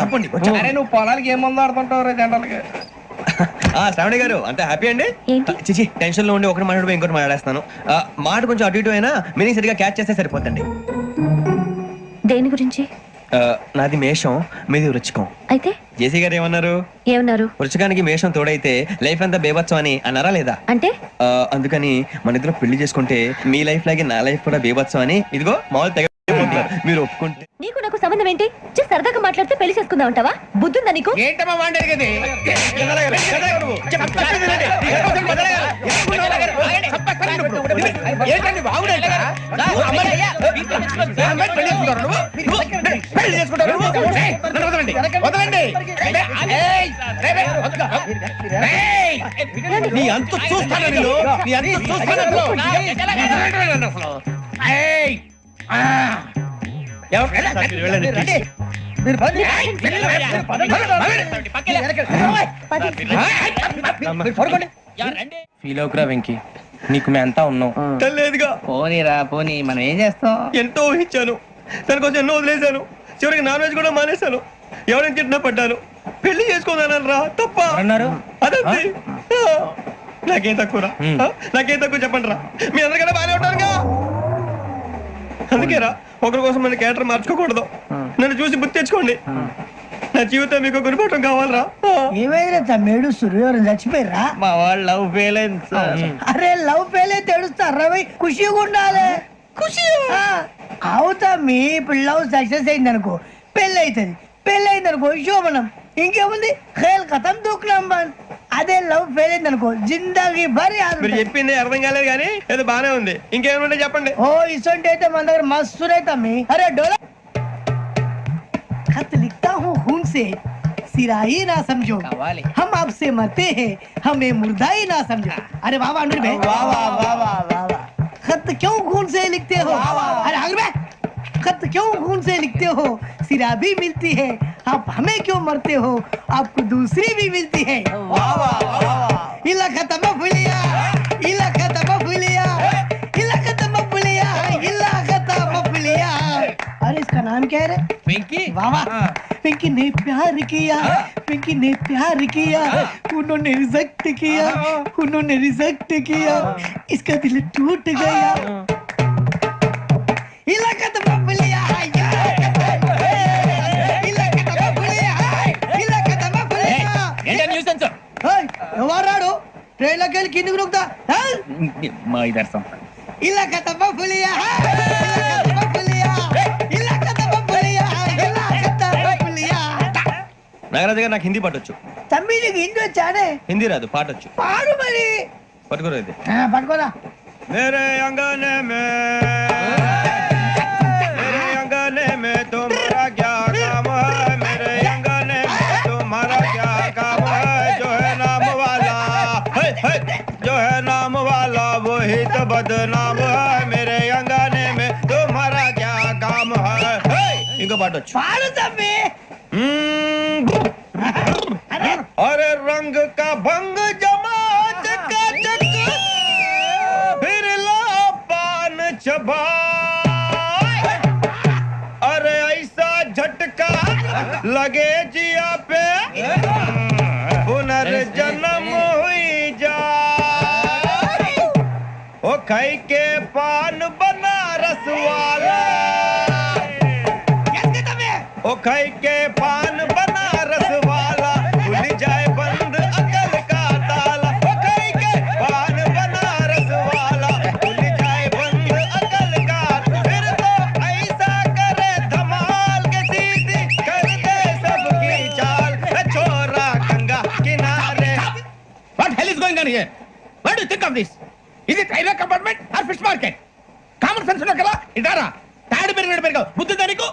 తప్పండి. అరే నువ్వు పొలాలకి ఏముందో ఆడుతుంటావు జనరల్ గా. శ్రావణి గారు, అంత హ్యాపీ అండి? ఏంటి? చిచి, టెన్షన్ లో ఉండి ఒకటి మాట్లాడిపోయి ఇంకోటి మాట్లాడేస్తాను. మాట కొంచెం అటు ఇటు అయినా మీనింగ్ సరిగా క్యాచ్ చేస్తే సరిపోతండి. దేని గురించి? నాది మేషం, మీది వృచ్చికం. అయితే జేసీ గారు ఏమన్నారు? ఏమన్నారు? వృచ్చికానికి మేషం తోడైతే లైఫ్ అంతా బేబత్సం అని అన్నారా లేదా? అంటే అందుకని మన ఇద్దరు పెళ్లి చేసుకుంటే మీ లైఫ్ లాగే నా లైఫ్ కూడా బేబత్సం అని ఇదిగో మామూలు తెగ మీరు ఒప్పుకుంటే. నీకు నాకు సంబంధం ఏంటి? జస్ట్ సరదాగా మాట్లాడితే పెళ్లి చేసుకుందాం అంటావా? బుద్ధుందా నీకు? ఏంటమ్మా మాట్లాడేది? ఏంటండి బాగుండే పెళ్లి చేసుకుంటారు ఏయ్, నన్ను వదలండి వదలండి ఏయ్, రేయ్, రేయ్, వదలు. రేయ్, నీ అంతు చూస్తాను నేను నీ అంతు చూస్తాను అసలు. వదలండి నన్ను అసలు. ఏయ్, ఆ. ఎవరు? వెళ్ళండి, రండి. మీరు పదండి. మీరు పడుకోండి. ఫీల్ అవుకురా వెంకీ, నీకు మేమంతా ఉన్నాం. లేదుగా పోనీరా పోనీ, మనం ఏం చేస్తాం? ఎంతో ఊహించాను, దానికోసం ఎన్నో వదిలేశాను, చివరికి నాన్ వెజ్ కూడా మానేశాను. ఎవరైనా తిట్టినా పడ్డాను. పెళ్లి చేసుకోదానని రా తప్ప అన్నారు అదంతే. నాకేం తక్కువ నాకేం తక్కువ చెప్పండి రా, మీ అందరికన్నా బాగానే ఉంటారుగా. అందుకే రా, ఒకరి కోసం మన క్యారెక్టర్ మార్చుకోకూడదు. నన్ను చూసి గుర్తు తెచ్చుకోండి. నా జీవితం మీకు గురిపటం కావాలరా. ఏమైనా తమ్మేడు సూర్యవరం చచ్చిపోయిరా? మా వాళ్ళు లవ్ ఫెయిల్ అయింది సార్. అరే లవ్ ఫెయిల్ అయితే ఏడుస్తారా? ఖుషిగా ఉండాలి. ఖుషి అవుతా. మీ ఇప్పుడు లవ్ సక్సెస్ అయింది అనుకో, పెళ్ళి అవుతుంది. పెళ్ళి అయింది అనుకో శోభనం. ఇంకేముంది, ఖేల్ కథం దూకునాం బంద్. అదే లవ్ ఫెయిల్ అయింది అనుకో, జిందాగీ భారీ. మీరు చెప్పింది అర్థం కాలేదు కానీ ఏదో బానే ఉంది. ఇంకేమైనా చెప్పండి. ఓ ఇసొంటి అయితే మన దగ్గర మస్తు తమ్మి. అరే డోలా खत लिखता हूँ खून से, सिरा ही ना समझो, हम आपसे मरते हैं, हमें मुर्दा ही ना समझो. अरे वाह वाह अनुर भाई, वाह वाह वाह वाह वाह वाह. खत क्यों खून से लिखते हो? अरे अनुर भाई, खत क्यों खून से लिखते हो? सिरा भी मिलती है, आप हमें क्यों मरते हो? आपको दूसरी भी मिलती है. वाह वाह वाह. इला खत्म फुलिया, इला खत्म फुलिया, इला खत्म फुलिया, इला खत्म फुलिया. अरे इसका नाम क्या है रे? వెంకీ वाह वाह. पिंकी ने प्यार किया, पिंकी ने प्यार किया, उन्होंने रिजेक्ट किया, उन्होंने रिजेक्ट किया, इसका दिल टूट गया. इलाका तो बबलिया है, इलाका तो बबलिया है, इलाका तो बबलिया. ఏంటా న్యూసెన్స్? ఏయ్, ఎవరు రాడు? ట్రైన్లోకి వెళ్ళి కిందికి నొక్కుతా. మా ఇదర్శం ఇలాకా तो बबलिया है, इलाका तो बबलिया, इलाका तो बबलिया, इलाका तो बबलिया. నాగరాజు గారు నాకు హిందీ పాటొచ్చు. తమ్మి నీకు హిందీ వచ్చానే? హిందీ రాదు, పాటొచ్చు. పాడు మరి. పట్టుకోరు ఇది. పట్టుకోరా. मेरे अंगने में तुम्हारा क्या काम है? मेरे अंगने में तुम्हारा क्या काम है? जो है नाम वाला जो है नाम वाला वही तो बदनाम है. मेरे अंगने में तुम्हारा क्या काम है? इनको पाटो. పాడు తమ్మి. अरे रंग का भंग जमात का चक फिर ला पान चबा. अरे ऐसा झटका लगे जिया पे पुनर्जन्म हुई जा. ओ खाई के पान बनारस वाला, ओ खाई के पान बनारस वाला, खुल जाए बंद अकल का ताला. ओ खाई के पान बनारस वाला, खुल जाए बंद अकल का. फिर तो ऐसा करे धमाल के सीधी कर दे सबकी चाल. छोरा गंगा किनारे. What hell is going on here? What do you think of this? Is it railway compartment or fish market? Common sense ఉన్నా కదా ఇదారా తాడు పెరిగావు బుద్ధి దానికి.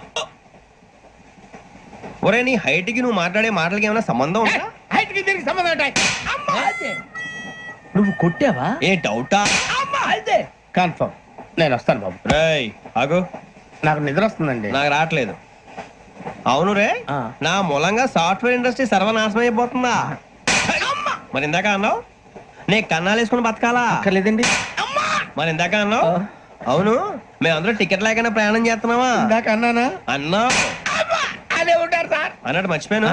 ఒరే నీ హైట్ కి నువ్వు మాట్లాడే మాటలకి ఏమైనా సంబంధం ఉందా? హైట్ కి దీనికి సంబంధం ఉంటాయి. నువ్వు కొట్టావా? ఏ డౌటా? కన్ఫర్మ్ నేను వస్తాను బాబు. రేయ్ ఆగు, నాకు నిద్ర వస్తుందండి. నాకు రావట్లేదు. అవును రే, నా మూలంగా సాఫ్ట్వేర్ ఇండస్ట్రీ సర్వనాశనం అయిపోతుందా? మరి ఇందాక అన్నావు నే కన్నాలు వేసుకుని బతకాలా? అక్కర్లేదండి. మరి ఇందాక అన్నావు అవును మేమందరూ టికెట్ లేకుండా ప్రయాణం చేస్తున్నావా? ఇందాక అన్నానా? అన్నా అదే ఉంటారు సార్ అన్నట్టు మర్చిపోయాను.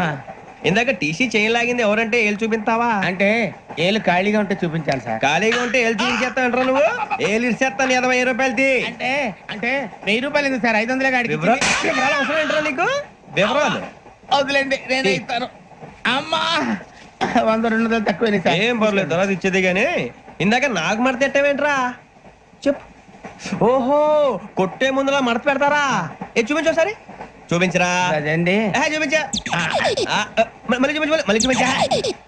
ఇందాక టీసీ చేయి లాగింది ఎవరంటే ఏళ్ళు చూపిస్తావా? అంటే ఏళ్ళు ఖాళీగా ఉంటే చూపించాలి సార్. ఖాళీగా ఉంటే ఏళ్ళు చూపించేస్తానంటారా నువ్వు? ఏళ్ళు ఇచ్చేస్తాను 20 రూపాయలది. అంటే అంటే 1000 రూపాయలు ఎందుకు సార్? 500 గాడికి వివరాలు అవసరం ఏంటరా నీకు? వివరాలు వదిలేండి, నేనే ఇస్తాను. అమ్మా 100 200 తక్కువ సార్. ఏం పర్లేదు, తర్వాత ఇచ్చేది కానీ ఇందాక నాకు మడత ఎట్టవేంట్రా చెప్పు. ఓహో కొట్టే ముందులా మడత పెడతారా? ఏ చూపించు ఒకసారి. చూపించరా? అదండి. చూపించా. మళ్ళీ చూపించు, మళ్ళీ చూపించా.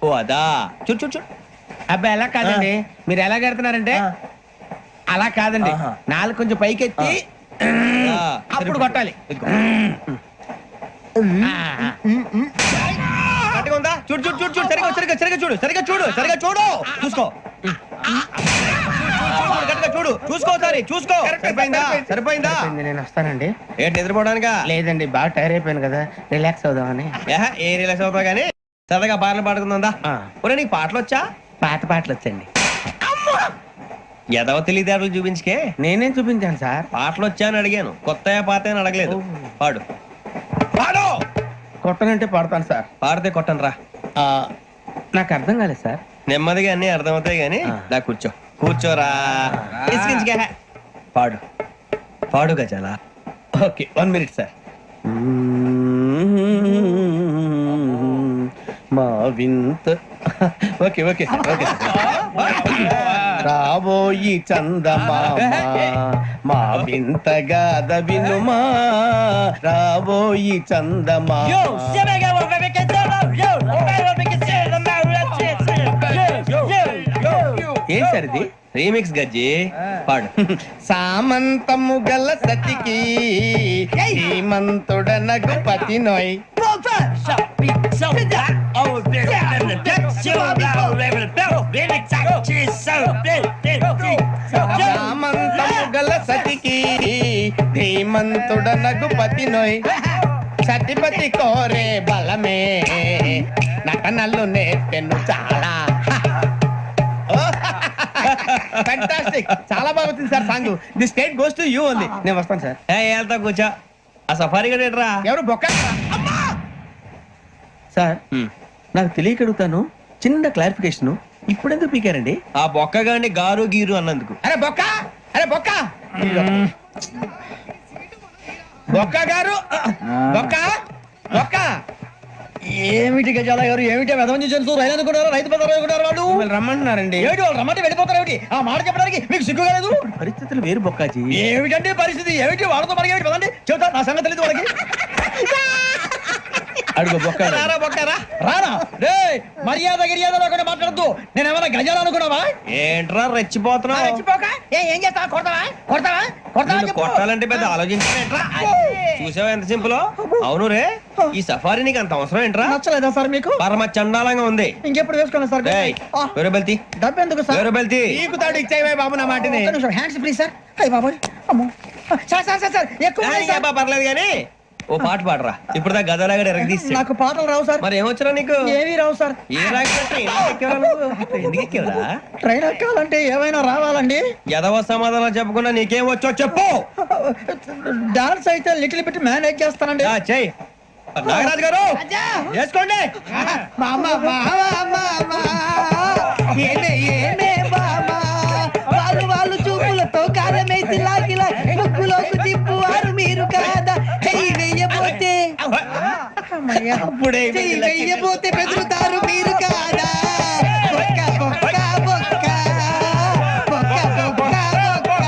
ఓ అదా, చూడు చూడు చూడు. అబ్బాయి ఎలా కాదండి, మీరు ఎలా కడుతున్నారంటే అలా కాదండి. నాలుగు కొంచెం పైకెత్తి అప్పుడు కొట్టాలి. గట్టిగా ఉందా? చూడు చూడు చూడు చూడు సరిగా చూడు సరిగా చూడు చూసుకో గట్టిగా చూడు చూసుకో సారి చూసుకో. సరిపోయిందా? నేను వస్తానండి. ఏంటి నిద్రపోవడానికా? లేదండి, బాగా టైర్ అయిపోయాను కదా, రిలాక్స్ అవుదామని. ఏ రిలాక్స్ అవుతావు కానీ సరదాగా పాటలు పాడుకుందా? ఒరే నీకు పాటలు వచ్చా? పాత పాటలు వచ్చండి. ఎదవ తెలివితేటలు చూపించుకే. నేనేం చూపించాను సార్? పాటలు వచ్చా అని అడిగాను, కొత్త పాత అని అడగలేదు. పాడు పాడు. కొట్టనంటే పడతాను సార్. పాడితే కొట్టను రా. నాకు అర్థం కాలేదు సార్. నెమ్మదిగా అన్ని అర్థమవుతాయి గానీ నా కూర్చోరా. ఇసుకించుకే. పాడు పాడు గజాల. Okay, 1 minute sir. మా వింత ఓకే ఓకే ఓకే. రాబోయి చందమామ మా వింతగా వినుమా, రాబోయి చందమామ. ఏం సార్ ఇది? రీమిక్స్ గజ్జి. పాడు. సామంతము గల సతికి శ్రీమంతుడనగు పతి నోయ్. సామంతము గల సతికి ధీమంతుడనగు పతి నోయ్. సతిపతి కోరే బలమే నటనలు నేర్పెను చాలా. ఫ్యాంటాస్టిక్, చాలా బాగా వచ్చింది sir song. The state goes to you only. నేను వస్తాను సార్. వెళ్తా కూర్చో. ఆ సఫారీ గడేట్రా. ఎవరు బొక్క సార్? నాకు తెలియక అడుగుతాను, చిన్న క్లారిఫికేషన్. ఇప్పుడెందుకు పీకారండి? ఆ బొక్కగాని గారు గీరు అన్నందుకు. అరే బొక్క, అరే బొక్క, బొక్క గారు, బొక్క బొక్క. ఏమిటి గజాల గారు, ఏమిటి వెదవని జంతువు రైలు అనుకున్నారు, రైతు పెద్దలు అనుకున్నారు వాళ్ళు. మిమ్మల్ని రమ్మంటున్నారండి. ఏమిటి వాళ్ళు రమ్మంటే వెళ్ళిపోతారు? ఏమిటి ఆ మాట చెప్పడానికి మీకు సిగ్గు కాలేదు? పరిస్థితులు వేరు బొక్కాజీ. ఏమిటంటే పరిస్థితి ఏమిటి? వాళ్ళతో మనకి ఏమిటి పదండి, చెబుతా నా సంగతి తెలియదు వాళ్ళకి. అడుగు బొక్క. రారా బొక్కరా. రానా రే, మర్యాద గిర్యాద లేకుండా మాట్లాడద్దు. నేను ఏమైనా గజాలు అనుకున్నావా? ఏంట్రా రెచ్చిపోతున్నావు? ఏం చేస్తా? కొడతావా కొడతావా కొడతావా నిన్ను చెప్పు. కొట్టాలంటే పెద్ద ఆలోచించా. చూసావా ఎంత సింపుల్? అవును రే, ఈ సఫారీ నీకు అంత అవసరం ఏంట్రా? నచ్చలేదా సార్ మీకు? పరమ చండాలంగా ఉంది. ఇంకెప్పుడు వేసుకోండి సార్. ఏయ్, వేరే బెల్తి, డబ్బు ఎందుకు సార్? వేరే బెల్తి. నీకు తాడు ఇచ్చేవే బాబు నా మాటని. Hands free sir. అయ్యి బాబోయ్, అమ్మో సార్ సార్ సార్ సార్ ఎక్కువ ఉన్నాయి సార్. ఏబ్బా, పర్లేదు కానీ ఓ పాట పాడరా. ఇప్పుడు దా గదలాగడ ఎరగదీసి. నాకు పాటలు రావు సార్. మరి ఏమొచ్చరా నీకు? ఏమీ రావు సార్. ఏ ఎందుకు ఎక్కేవరా? ట్రైన్ ఎక్కాలంటే ఏమైనా రావాలండి. ఎదవ సమాధానం చెప్పకుండా నీకేం వచ్చో చెప్పు. డాన్స్ అయితే లిటిల్ బిట్ మేనేజ్ చేస్తానండి. చెయ్యి. నాగరాజు గారు చేసుకోండి. వాళ్ళు చూపులతో కారమేసి లాగిలా ముక్కులోకి తిప్పువారు మీరు కాదా? చెయ్యి వెయ్యబోతే చెయ్యి వెయ్యబోతే బెదురుతారు మీరు కాదా? బొక్క బొక్క బొక్క బొక్క బొక్క బొక్క.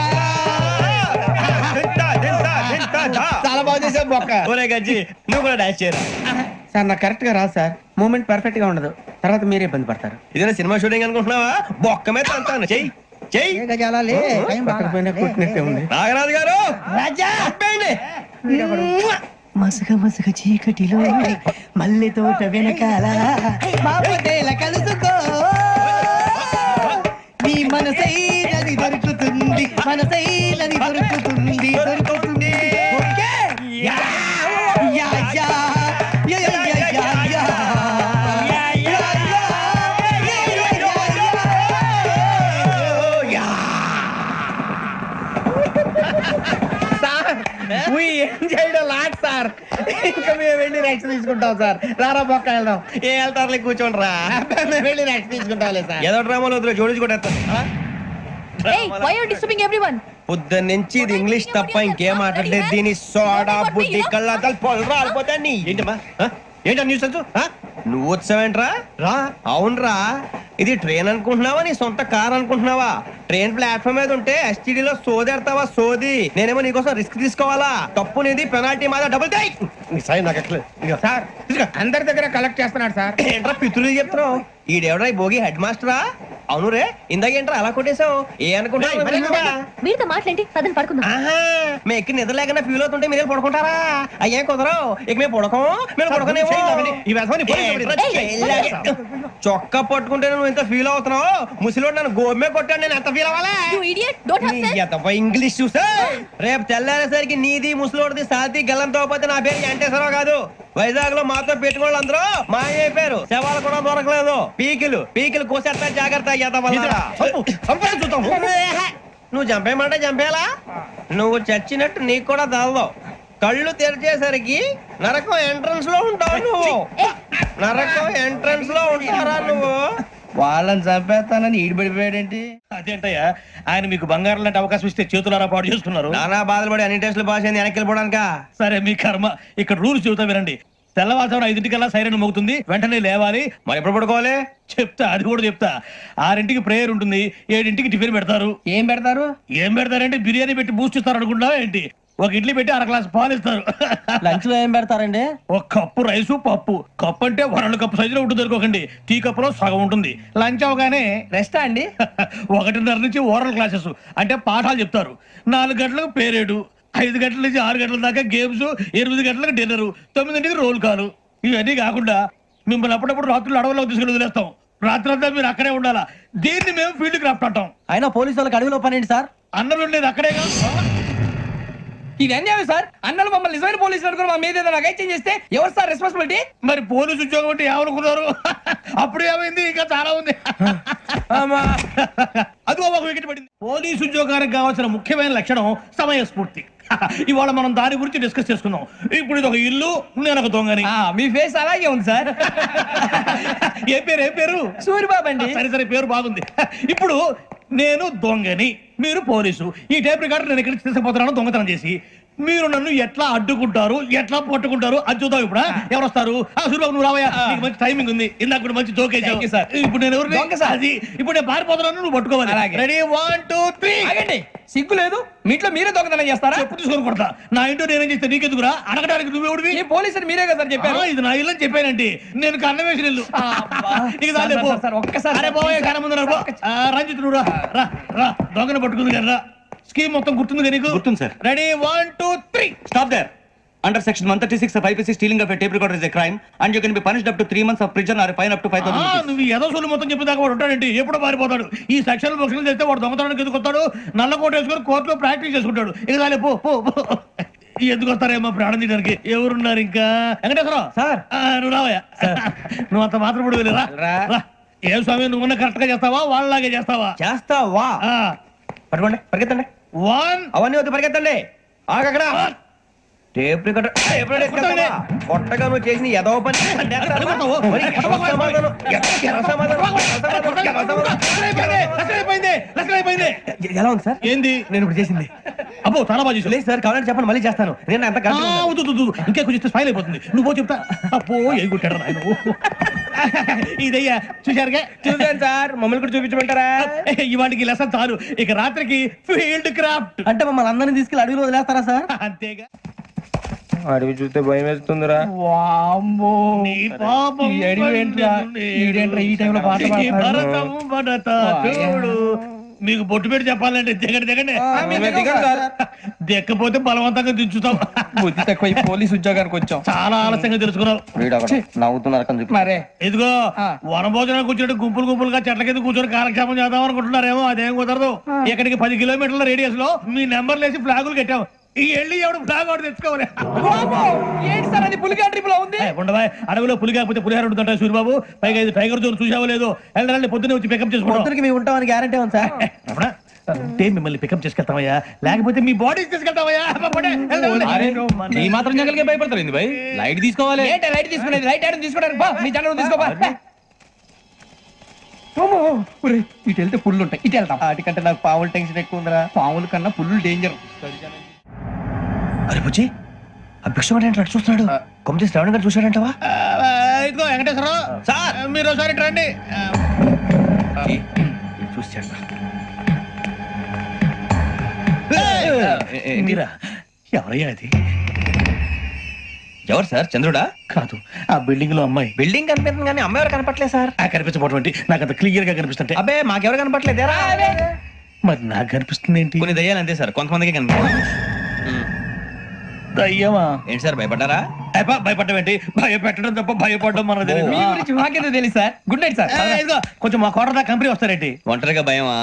చాలా బాగా చేసావు బొక్క. ఒరే గజ్జి, నువ్వు కూడా డాన్స్ చేయరా. సార్ నాకు కరెక్ట్ గా రాదు సార్. మూమెంట్ పర్ఫెక్ట్ గా ఉండదు, తర్వాత మీరే ఇబ్బంది పడతారు. ఇదేనా సినిమా షూటింగ్ అనుకుంటున్నావా? బొక్క మీద అంతాను. చెయ్యి చెయ్యి. ఏ గజాలా లే, టైం బాగా. కొట్టినట్టే ఉంది. నాగరాజు గారు రాజా ఆపేయండి. మసగ మసగ చీకటిలో మల్లె తోట వెనకాల మాపదేల కలుసుకో, నీ మనసైనది దొరుకుతుంది, మనసైనది దొరుకుతుంది దొరుకుతుంది. Okay? Yeah yeah yeah yeah yeah yeah yeah yeah. We enjoyed a lot, sir. ఇంకా మేము వెళ్ళి రెస్ట్ తీసుకుంటాం సార్. రారా బొక్క వెళ్దాం. ఏ వెళ్తారులే, కూర్చోండి రా. మేము వెళ్ళి రెస్ట్ తీసుకుంటాంలే సార్. ఏదో డ్రామాలో వద్దులే, జోడించుకుంటా. Hey, why are you disturbing everyone? పొద్దున్న నుంచి ఇది ఇంగ్లీష్ తప్ప ఇంకేం మాట్లాడలేదు. దీని సోడా బుద్ధి కళ్ళ పొలు రాలిపోతా. నీ ఏంటమ్మా ఏంటా న్యూస్ నువ్వు వచ్చావేంట్రా? రా. అవునరా, ఇది ట్రైన్ అనుకుంటున్నావా నీ సొంత కార్ అనుకుంటున్నావా? ట్రైన్ ప్లాట్ఫామ్ మీద ఉంటే ఎస్టీడీలో సోదేడతావా సోది. నేనేమో నీకోసం రిస్క్ తీసుకోవాలా? తప్పు నీది, పెనాల్టీ మాదా, డబుల్ టై. నీ సాయి నాకు ఎక్కలేదు ఇదిగో. సార్ అందరి దగ్గర కలెక్ట్ చేస్తున్నాడు సార్. ఏంట్రా పితులు చెప్తున్నావు? ఈడెవడ్రా ఈ భోగి హెడ్ మాస్టరా? అవును రే, ఇందాక ఏంట్రా అలా కొట్టేశావు? ఏ అనుకుంటా? మీరుతో మాట్లాడి పదని పడుకుందాం. ఆహా, మేము ఎక్కి నిద్ర లేకుండా ఫీల్ అవుతుంటే మీరు పడుకుంటారా? అయ్యేం కుదరవు. ఇక మేము పడకం, మేము పడకనేమో. ఈ వ్యసనాన్ని చొక్కా పట్టుకుంటే నువ్వు ఎంత ఫీల్ అవుతున్నావు? ముసలివాడు నన్ను గోమే కొట్టాడు, నేను ఎంత ఫీల్ అవ్వాలా? You idiot, don't have sense. English చూసా రేపు తెల్లారేసరికి నీది ముసలోడిది సాతి గల్లంతో పోతే నా పేరు వెంకటేశ్వరరావు కాదు. వైజాగ్ లో మాతో పెట్టుకోళ్ళు అందరూ మాయైపోయారు. శవాలు కూడా దొరకలేదు. పీకిలు కోసేస్తా, జాగ్రత్త. నువ్వు చంపేయమంటే చంపేలా? నువ్వు చచ్చినట్టు నీకు కూడా తగదు. కళ్ళు తెరిచేసరికి నరకం ఎంట్రన్స్ లో ఉంటావు నువ్వు. నరకం ఎంట్రన్స్ లో ఉంటారా నువ్వు? వాళ్ళని చంపేస్తానని ఈడిపడిపోయాడేంటి? అదేంటయ్యా, ఆయన మీకు బంగారం లాంటి అవకాశం ఇస్తే చేతులారా పాటు చేసుకున్నారు. నానా బాధలు పడి అన్ని టెస్టులు పాస్ అయింది, వెనక్కి వెళ్ళిపోవడానికా? సరే మీ కర్మ. ఇక్కడ రూల్స్ చెబుతా వినండి. తెల్లవారుజామున 5:00కల్లా సైరన్ మోగుతుంది, వెంటనే లేవాలి. మరి ఎప్పుడు పడుకోవాలి? చెప్తా, అది కూడా చెప్తా. 6ంటికి ప్రేయర్ ఉంటుంది, 7ంటికి టిఫిన్ పెడతారు. ఏం పెడతారు? ఏం పెడతారంటే బిర్యానీ పెట్టి బూస్ట్ ఇస్తారు అనుకుంటావా ఏంటి? ఒక ఇడ్లీ పెట్టి 1 గ్లాస్ పాలు ఇస్తారు. లంచ్ లో ఏం పెడతారండి? ఒక కప్పు రైసు, పప్పు. కప్పు అంటే 1 కప్పు సైజులో ఉంటుంది అనుకోకండి. టీ కప్పులో సగం ఉంటుంది. లంచ్ అవగానే రెస్టా అండి? 1:30 నుంచి ఓరల్ క్లాసెస్ అంటే పాఠాలు చెప్తారు. 4 గంటలకు పేరేడు, 5 గంటల నుంచి 6 గంటల దాకా గేమ్స్, 8 గంటలకు డిన్నర్, 9ంటికి రోల్ కాలు. ఇవన్నీ కాకుండా మిమ్మల్ని అప్పుడప్పుడు రాత్రులు అడవుల్లో తీసుకెళ్ళి వదిలేస్తాం. రాత్రి అంతా మీరు అక్కడే ఉండాలా. దీన్ని మేము ఫీల్డ్ క్రాఫ్ట్ అంటాం. అయినా పోలీసు వాళ్ళకి అడవిలో పని ఏంటి సార్? అన్నలు ఉండేది అక్కడే కాదు. ఇది అన్యాయం సార్. అన్నలు మమ్మల్ని నిజమైన పోలీసులు అనుకుని మా మీద ఏదైనా చేంజ్ చేస్తే ఎవరు సార్ రెస్పాన్సిబిలిటీ? మరి పోలీసు ఉద్యోగం అంటే ఏమనుకున్నారు? అప్పుడు ఏమైంది? ఇంకా చాలా ఉంది. అదిగో ఒక వికెట్ పడింది. పోలీసు ఉద్యోగానికి కావాల్సిన ముఖ్యమైన లక్షణం సమయస్ఫూర్తి. ఇవాళ మనం దాని గురించి డిస్కస్ చేసుకుందాం. ఇప్పుడు ఇది ఒక ఇల్లు, నేను ఒక దొంగని. మీ ఫేస్ అలాగే ఉంది సార్. ఏ పేరు? సూరిబాబు అండి. సరే పేరు బాగుంది. ఇప్పుడు నేను దొంగని, మీరు పోలీసు. ఈ టైప్ రికార్డు నేను ఇక్కడికి తీసుకుపోతున్నాను దొంగతనం చేసి. మీరు నన్ను ఎట్లా అడ్డుకుంటారు, ఎట్లా పట్టుకుంటారు అది చూద్దాం. ఇప్పుడు ఎవరు వస్తారు? సూరిబాబు నువ్వు రావయ్యా, నీకు మంచి టైమింగ్ ఉంది. ఇందాక కూడా మంచి జోకేసావు. ఇప్పుడు నేను ఎవరు? ఇప్పుడు నేను పారిపోతున్నాను, నువ్వు పట్టుకోవాలి. రెడీ 1 2 3. ఆగండి, సిగ్గు లేదు? మీ ఇంట్లో మీరే దొంగతనం చేస్తారా? చెప్పు తీసుకొని కొడతా. నా ఇంట్లో నేనేం చేస్తే నీకెందుకురా? అడగడానికి నువ్వెవడివి? ఈ పోలీసులు మీరే కదా సార్ చెప్పారు. ఇది నా ఇల్లు అని చెప్పానండి. నేను కన్న వేసిన ఇల్లు. ఒక్కసారి రంజిత్ నువ్వు రా, దొంగను పట్టుకుంది కదా. స్కీమ్ మొత్తం గుర్తుంది కదా నీకు? గుర్తుంది sir. Ready 1 2 3. Stop there. Under section 136 of IPC, stealing of a tape recorder is a crime and you can be punished up to 3 months of prison or a fine up to 5,000 rupees. నువ్వు ఏదో సొల్లు మొత్తం చెప్పేదాకా వాడు ఉంటాడండి. ఎప్పుడో పారిపోతాడు. ఈ సెక్షన్ బుక్స్లు చేస్తే వాడు దొంగతనానికి ఎందుకు వస్తాడు? నల్ల కోట వేసుకొని కోర్టులో ప్రాక్టీస్ చేసుకుంటాడు. ఇక చాలే పో. ఎందుకు వస్తారేమో ప్రాణం తీయడానికి. ఎవరున్నారు ఇంకా? వెంకటేశ్వరరావు సార్, నువ్వు రావయ్యా. నువ్వు అంత మాత్రం కూడా వెళ్ళిరా. ఏ స్వామి, నువ్వు కరెక్ట్ గా చేస్తావా? వాళ్ళలాగే చేస్తావా? చేస్తావా? పట్టుకోండి, పరిగెత్తండి. 1. అవన్నీ వద్దు, పరిగెత్తండి. ఆగక్కడ టేప్ రికార్డర్ కొట్టగా నువ్వు చేసిన ఏదో పని. ఎలా ఉంది సార్? ఏంది నేను ఇప్పుడు చేసింది? అబ్బో చాలా బాగా చేసావు. లేదు సార్, కావాలంటే చెప్పండి, మళ్ళీ చేస్తాను. నేను అంత ఇంకా కొంచెం స్మైల్ అయిపోతుంది. నువ్వు చెప్తా. అబ్బో ఏ కొట్టాడు ఆయన. ఇదయ్యా చూశారుగా? చూసాను సార్. మమ్మల్ని కూడా చూపించమంటారా? ఇవాటికి లెసన్ చాలు. ఇక రాత్రికి ఫీల్డ్ క్రాఫ్ట్. అంటే మమ్మల్ని అందరినీ తీసుకెళ్ళి అడవిలో వదిలేస్తారా సార్? అంతేగా. అడవి చూస్తే భయం వేస్తుందిరా. నీ పాపం ఈ టైంలో పాట భరతం భరత చూడు. మీకు బొట్టు పెట్టి చెప్పాలంటే దిగండి. దిక్కపోతే బలవంతంగా దించుతాం. బుద్ధి తక్కువ, ఈ పోలీస్ ఉద్యోగానికి వచ్చాం. చాలా ఆలస్యంగా తెలుసుకున్నావు. నవ్వుతున్నారు మరే. ఇదిగో వనభోజనం కూర్చొని గుంపులుగా చెట్ల కింద కూర్చొని కాలక్షేపం చేద్దాం అనుకుంటున్నారేమో. అదేం కుదరదు. ఇక్కడికి 10 కిలోమీటర్ల రేడియస్ లో మీ నెంబర్లు వేసి ఫ్లాగులు కట్టాం. ఈ వెళ్ళి ఎవడు ఫ్లాగ్ ఒకటి తెచ్చుకోవాలి. ఏంటి సార్ అది? పులిగా ట్రిప్ లో ఉంది. ఉండవా, అడవిలో పులి కాకపోతే పులిహార ఉంటుంటా సూరిబాబు. పైగా ఇది టైగర్ జోన్ చూసావో లేదో. వెళ్ళండి, పొద్దున్నే వచ్చి పికప్ చేసుకుంటాం. మేము ఉంటామని గ్యారంటీ ఉంది సార్. అంటే మిమ్మల్ని పికప్ చేసుకెళ్తామయ్యా, లేకపోతే మీ బాడీ తీసుకెళ్తామయ్యా. ఈ మాత్రం జగల్కే భయపడతారు భయ్. లైట్ తీసుకోవాలి. లైట్ తీసుకునేది? లైట్ ఐటమ్ తీసుకోవడానికి మీ జనం తీసుకోవా? ఇటు వెళ్తే పుల్లు ఉంటాయి, ఇటు వెళ్తాం. వాటికంటే నాకు పావులు టెన్షన్ ఎక్కువ ఉందిరా. పావుల కన్నా పుల్లు డేంజర్. అరే బుజ్జి, ఆ భిక్షం అంటే చూస్తున్నాడు. కొమ్మిది శ్రావణ్ గారు చూశాడంటవా? ఇదిగో వెంకటేశ్వరరావు సార్, మీరు ఒకసారి రండి. చూశాడు. మీరా? ఎవరయ్యా అది? ఎవరు సార్ చంద్రుడా? కాదు, ఆ బిల్డింగ్ లో అమ్మాయి. బిల్డింగ్ కనిపిస్తుంది కానీ అమ్మ ఎవరు కనపట్లేదు సార్. ఆ కనిపించబోటువంటి నాకు అంత క్లియర్ గా కనిపిస్తుంటే. అబ్బే మాకెవరు కనపట్లేదు. మరి నాకు కనిపిస్తుంది ఏంటి? కొన్ని దయ్యాలు అంతే సార్, కొంతమందికి కనిపిస్తుంది. దయ్యమా? ఏంటి సార్ భయపడ్డారా? భయపడడం ఏంటి? భయపెట్టడం తప్ప భయపడడం మనకు తెలియదు. మీ గురించి మాకేదో తెలుసు సార్. Good night sir. ఇదిగో, కొంచెం మా కోట దాకా కంపెనీ వస్తారేంటి? ఒంటరిగా భయమా?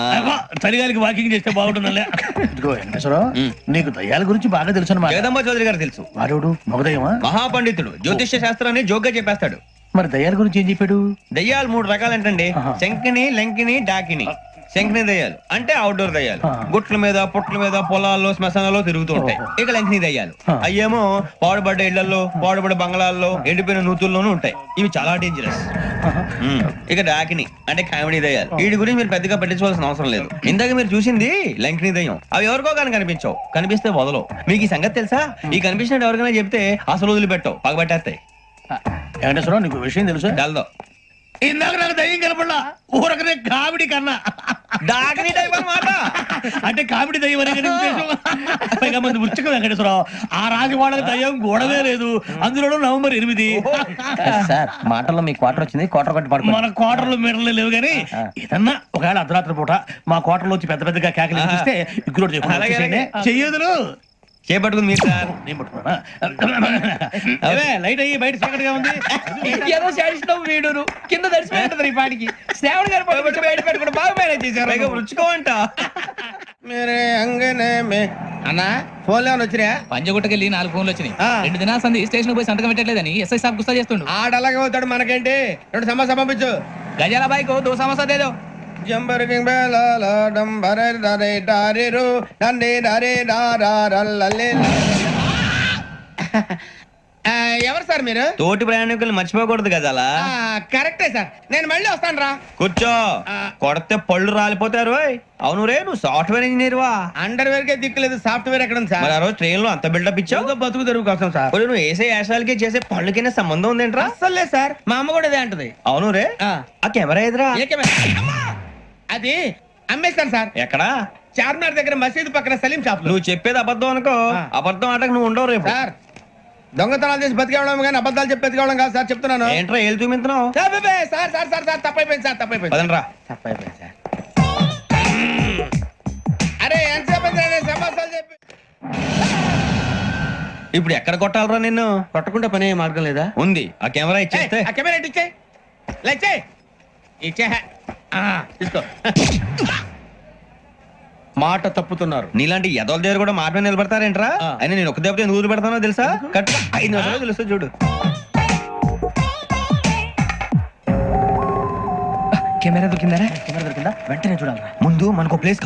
చలిగాలికి వాకింగ్ చేస్తే బాగుంటుందిలే. ఇదిగో వెంకటేశ్వరరావు, నీకు దయ్యాల గురించి బాగా తెలుసు అన్నమాట. జగదంబ చౌదరి గారు తెలుసు. వాడోడు మగదయ్యమా? మహాపండితుడు, జ్యోతిష్య శాస్త్రాన్ని జోగ్గా చెప్పేస్తాడు. మరి దయ్యాల గురించి ఏం చెప్పాడు? దయ్యాలు 3 రకాలంటండి. ఆహా. శంకిని, లంకిని, డాకిని. శంకిని దయ్యాలు అంటే అవుట్డోర్ దయ్యాలు, ఆ. గుట్ల మీద పుట్ల మీద పొలాల్లో శ్మశానాల్లో తిరుగుతూ ఉంటాయి. ఇక లంకిని దయ్యాలు ఆ. అయ్యేమో పాడుబడ్డ ఇళ్లలో, పాడుబడ్డ బంగ్లాల్లో, ఎండిపోయిన నూతుల్లోనూ ఉంటాయి. ఇవి చాలా డేంజరస్. ఇక డాకిని అంటే కామెడీ దయ్యాలు. వీటి గురించి మీరు పెద్దగా పట్టించుకోవాల్సిన అవసరం లేదు. ఇందాక మీరు చూసింది లంకిని దయ్యం. అవి ఎవరికో కానీ కనిపించవు, కనిపిస్తే వదలవు. మీకు ఈ సంగతి తెలుసా? ఈ కనిపించినట్టు ఎవరికైనా చెప్తే అసలు వదిలిపెట్టవు, పగబట్టేస్తాయి. వెంకటేశ్వరరావు, నీకు విషయం తెలుసా? డల్దో ఇందాక నాకు దయ్యం కనపడలా, ఊరకనే కామెడీ కన్నా. డాకిని టైప్ అన్నమాట. అంటే కామెడీ దయ్యం అనే కదా ఉద్దేశం. పైగా మంది ఉచ్చక వెంకటేశ్వరరావు, ఆ రాజవాడకి దయ్యం గొడవే లేదు. అందులోనూ నవంబర్ 8. సార్ మాటల్లో మీ క్వార్టర్ వచ్చింది. క్వార్టర్ కొట్టి పడుకో. మన కోటర్లు మీటర్లు లేవు కానీ ఏదన్నా ఒకవేళ అర్ధరాత్రి పూట మా కోటర్లో వచ్చి పెద్ద పెద్దగా కేకలు ఇస్తే ఇగ్గురు అలాగే, అలాగే. చెయ్యదులు చేపట్టుకుంది మీరు సార్. నేను పట్టుకున్నా. లైట్ అయ్యి బయట చీకటిగా ఉంది. ఏదో శాడిస్తాం వీడును కింద దర్శనం ఈ పాటికి శ్రావణ్ గారు పట్టుకొచ్చి బయట పెట్టుకుంటే బాగా మేనేజ్ చేశారు. పైగా రుచుకోవంట. మేరే అంగనే మే అన్నా ఫోన్ లో వచ్చినా పంజగుట్టకెళ్ళి 4 ఫోన్లు వచ్చినాయి. 2 దినాల సంది స్టేషన్ పోయి సంతకం పెట్టలేదని ఎస్ఐ సాబ్ గుస్తా చేస్తుండు. ఆడలాగే పోతాడు, మనకేంటి? 2 సమస్య పంపించు. గజాల బైక్ 2 సమస్య దేదో. Jumper king బేలాల డంబరే డరే డారిరు నందే డరే డారారల్లలే. ఎవరు సార్ మీరు? తోటి ప్రయాణికులు మర్చిపోకూడదు కదా అలా. కరెక్టే సార్, నేను మళ్ళీ వస్తాను రా. కూర్చో, కొడితే పళ్ళు రాలిపోతారు. ఓయ్. అవును రే, నువ్వు సాఫ్ట్వేర్ ఇంజనీర్ వా? అండర్వేర్ కే దిక్కులేదు, సాఫ్ట్వేర్ ఎక్కడ ఉంది మరి సార్? ఆ రోజు ట్రైన్ లో అంత బిల్డప్ ఇచ్చావు. బతుకు తెరుగు కోసం సార్. ఒరేయ్, నువ్వు వేసే యాశాలకి చేసే పళ్ళకైనా సంబంధం ఉందేంట్రా? అస్సలు లేదు సార్, మా అమ్మ కూడా ఇదే అంటది. అవును రే, ఆ కెమెరా ఎదురా? ఏ కెమెరా? అమ్మా! అది అమ్మేస్తాను సార్. ఎక్కడా? చార్మినార్ దగ్గర మసీదు పక్కన సలీం షాప్ లో. నువ్వు చెప్పేది అబద్ధం అనుకో. అబద్ధం ఆటకు నువ్వు ఉండవు రేపు. సార్ దొంగతనాలు చేసి బతికేవడం కానీ అబద్ధాలు చెప్పి బతికేవడం కాదు సార్, చెప్తున్నాను. ఏంట్రా ఏళ్ళు చూపించినావు? Sir sir sir sir sir తప్పైపోయింది సార్, తప్పైపోయింది. పదండ్రా. తప్పైపోయింది సార్. అరే ఎంతసేపు సమాసాలు చెప్పి ఇప్పుడు ఎక్కడ కొట్టాలరా నిన్ను? కొట్టకుండా పనే మార్గం లేదా? ఉంది, ఆ కెమెరా ఇచ్చేస్తే. ఆ కెమెరా ఇచ్చే లేచే ఇచ్చే తీసుకో. మాట తప్పుతున్నారు. నీలాంటి ఎదల దగ్గర కూడా మాట మీద నిలబడతారేంట్రా? అయినా నేను ఒక దెబ్బతో ఎందుకు పెడతానో తెలుసా? కరెక్ట్ 5 నిమిషాలు తెలుస్తా చూడు. కెమెరా దొరికిందా? కెమెరా దొరికిందా? వెంటనే చూడాలి. ముందు మనకు ప్లేస్